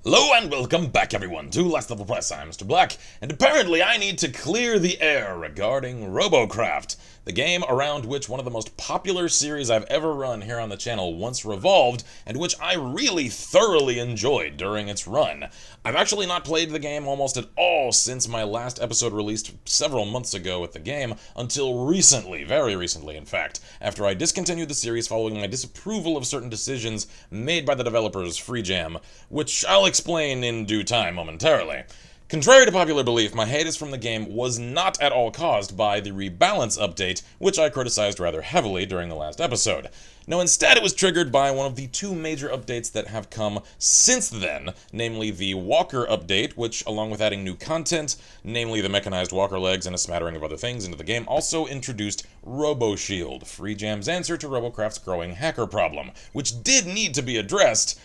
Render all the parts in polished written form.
Hello and welcome back everyone to Last Level Press. I'm Mr. Black, and apparently I need to clear the air regarding Robocraft, the game around which one of the most popular series I've ever run here on the channel once revolved, and which I really thoroughly enjoyed during its run. I've actually not played the game almost at all since my last episode released several months ago with the game, until recently, very recently in fact, after I discontinued the series following my disapproval of certain decisions made by the developers FreeJam, which I'll explain in due time momentarily. Contrary to popular belief, my hiatus from the game was not at all caused by the rebalance update, which I criticized rather heavily during the last episode. No, instead it was triggered by one of the two major updates that have come since then, namely the Walker update, which, along with adding new content, namely the mechanized walker legs and a smattering of other things into the game, also introduced RoboShield, FreeJam's answer to Robocraft's growing hacker problem, which did need to be addressed,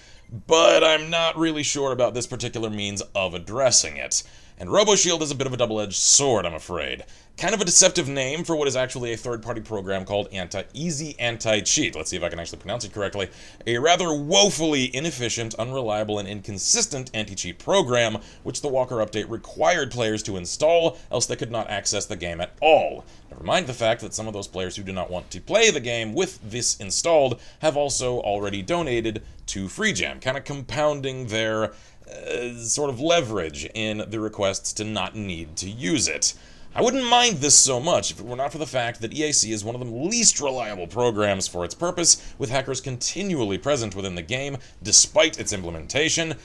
but I'm not really sure about this particular means of addressing it. And RoboShield is a bit of a double-edged sword, I'm afraid. Kind of a deceptive name for what is actually a third-party program called Easy Anti-Cheat. Let's see if I can actually pronounce it correctly. A rather woefully inefficient, unreliable, and inconsistent anti-cheat program, which the Walker update required players to install, else they could not access the game at all. Never mind the fact that some of those players who do not want to play the game with this installed have also already donated to FreeJam, kind of compounding their sort of leverage in the requests to not need to use it. I wouldn't mind this so much if it were not for the fact that EAC is one of the least reliable programs for its purpose, with hackers continually present within the game despite its implementation.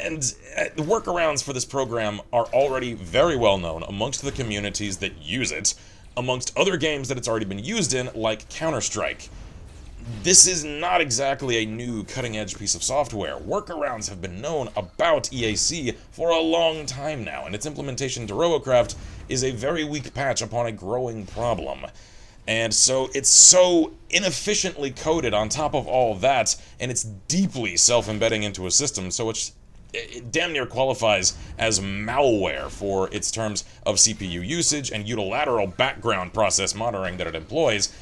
And the workarounds for this program are already very well known amongst the communities that use it, amongst other games that it's already been used in, like Counter-Strike. This is not exactly a new cutting-edge piece of software. Workarounds have been known about EAC for a long time now, and its implementation to Robocraft is a very weak patch upon a growing problem. And so it's so inefficiently coded on top of all that, and it's deeply self-embedding into a system, so it damn near qualifies as malware for its terms of CPU usage and unilateral background process monitoring that it employs.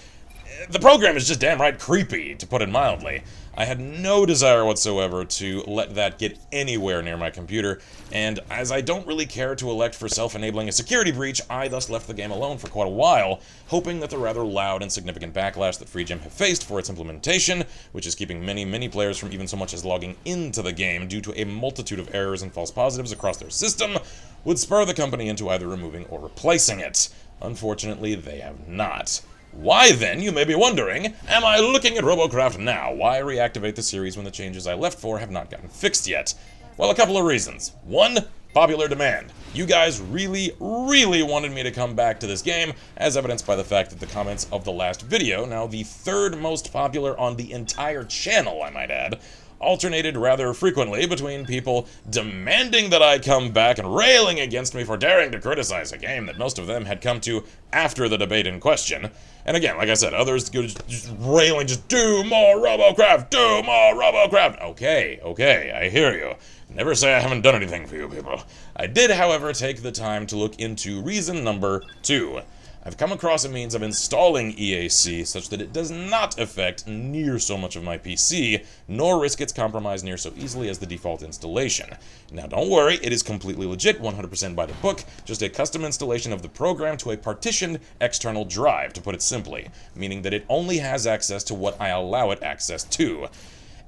The program is just damn right creepy, to put it mildly. I had no desire whatsoever to let that get anywhere near my computer, and as I don't really care to elect for self-enabling a security breach, I thus left the game alone for quite a while, hoping that the rather loud and significant backlash that FreeJam have faced for its implementation, which is keeping many players from even so much as logging into the game due to a multitude of errors and false positives across their system, would spur the company into either removing or replacing it. Unfortunately, they have not. Why then, you may be wondering, am I looking at Robocraft now? Why reactivate the series when the changes I left for have not gotten fixed yet? Well, a couple of reasons. One, popular demand. You guys really wanted me to come back to this game, as evidenced by the fact that the comments of the last video, now the third most popular on the entire channel, I might add, alternated rather frequently between people demanding that I come back and railing against me for daring to criticize a game that most of them had come to after the debate in question. And again, like I said, others just railing, just do more Robocraft, do more Robocraft. Okay, I hear you. Never say I haven't done anything for you people. I did, however, take the time to look into reason number 2. I've come across a means of installing EAC such that it does not affect near so much of my PC, nor risk its compromise near so easily as the default installation. Now don't worry, it is completely legit, 100% by the book, just a custom installation of the program to a partitioned external drive, to put it simply, meaning that it only has access to what I allow it access to.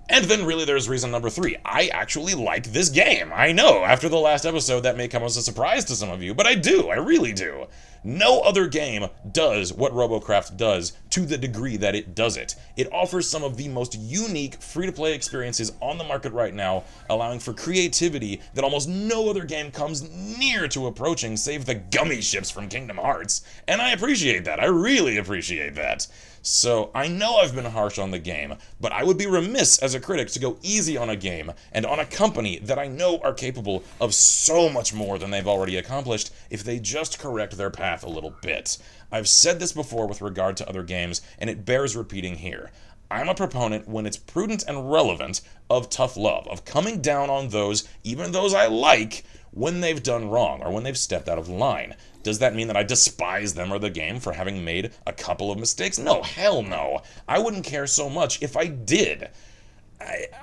And then really there's reason number 3. I actually like this game. I know, after the last episode that may come as a surprise to some of you, but I do, I really do. No other game does what Robocraft does to the degree that it does it. It offers some of the most unique free-to-play experiences on the market right now, allowing for creativity that almost no other game comes near to approaching, save the gummy ships from Kingdom Hearts. And I appreciate that, I really appreciate that. So, I know I've been harsh on the game, but I would be remiss as a critic to go easy on a game and on a company that I know are capable of so much more than they've already accomplished if they just correct their path a little bit. I've said this before with regard to other games, and it bears repeating here. I'm a proponent, when it's prudent and relevant, of tough love, of coming down on those, even those I like, when they've done wrong or when they've stepped out of line. Does that mean that I despise them or the game for having made a couple of mistakes? No, hell no. I wouldn't care so much if I did.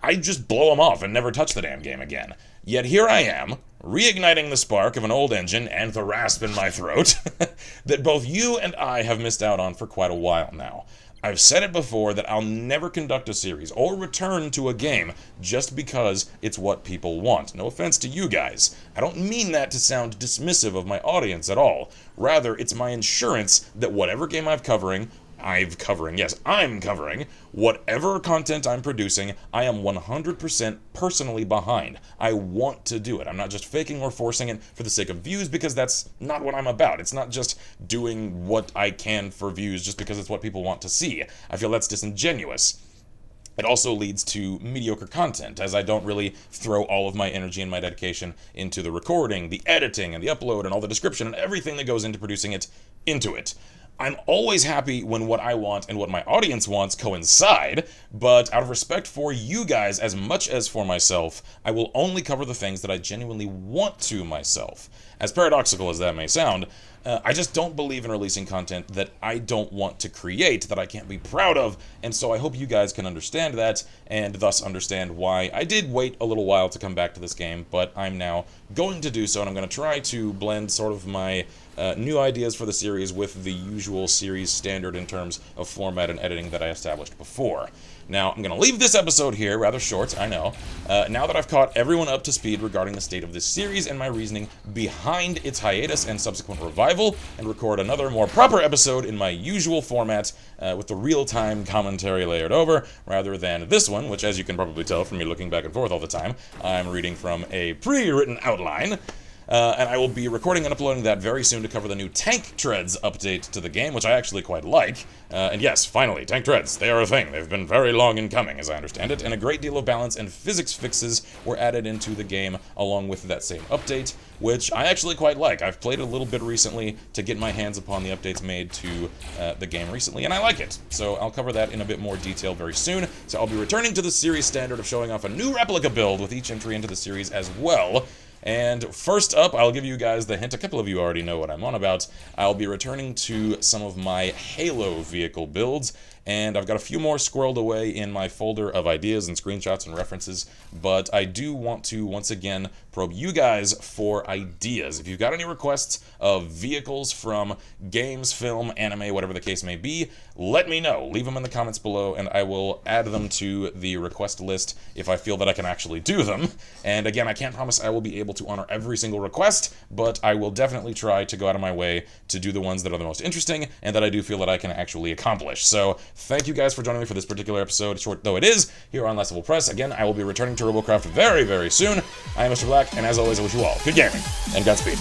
I just blow them off and never touch the damn game again. Yet here I am, reigniting the spark of an old engine and the rasp in my throat that both you and I have missed out on for quite a while now. I've said it before that I'll never conduct a series or return to a game just because it's what people want. No offense to you guys. I don't mean that to sound dismissive of my audience at all. Rather, it's my insurance that whatever game I'm covering, whatever content I'm producing, I am 100% personally behind. I want to do it. I'm not just faking or forcing it for the sake of views, because that's not what I'm about. It's not just doing what I can for views just because it's what people want to see. I feel that's disingenuous. It also leads to mediocre content, as I don't really throw all of my energy and my dedication into the recording, the editing, and the upload, and all the description, and everything that goes into producing it, into it. I'm always happy when what I want and what my audience wants coincide, but out of respect for you guys as much as for myself, I will only cover the things that I genuinely want to myself. As paradoxical as that may sound, I just don't believe in releasing content that I don't want to create, that I can't be proud of, and so I hope you guys can understand that, and thus understand why I did wait a little while to come back to this game, but I'm now going to do so, and I'm going to try to blend sort of my new ideas for the series with the usual series standard in terms of format and editing that I established before. Now, I'm going to leave this episode here, rather short, I know, now that I've caught everyone up to speed regarding the state of this series and my reasoning behind its hiatus and subsequent revival, and record another more proper episode in my usual format with the real-time commentary layered over, rather than this one, which, as you can probably tell from me looking back and forth all the time, I'm reading from a pre-written outline. And I will be recording and uploading that very soon to cover the new Tank Treads update to the game, which I actually quite like. And yes, finally, Tank Treads, they are a thing. They've been very long in coming, as I understand it, and a great deal of balance and physics fixes were added into the game along with that same update, which I actually quite like. I've played a little bit recently to get my hands upon the updates made to the game recently, and I like it. So I'll cover that in a bit more detail very soon. So I'll be returning to the series standard of showing off a new replica build with each entry into the series as well. And first up, I'll give you guys the hint, a couple of you already know what I'm on about, I'll be returning to some of my Halo vehicle builds, and I've got a few more squirreled away in my folder of ideas and screenshots and references, but I do want to, once again, probe you guys for ideas. If you've got any requests of vehicles from games, film, anime, whatever the case may be, let me know. Leave them in the comments below, and I will add them to the request list if I feel that I can actually do them. And again, I can't promise I will be able to honor every single request, but I will definitely try to go out of my way to do the ones that are the most interesting and that I do feel that I can actually accomplish. So thank you guys for joining me for this particular episode, short though it is, here on Last Level Press. Again, I will be returning to Robocraft very, very soon. I am Mr. Black, and as always, I wish you all good gaming and Godspeed.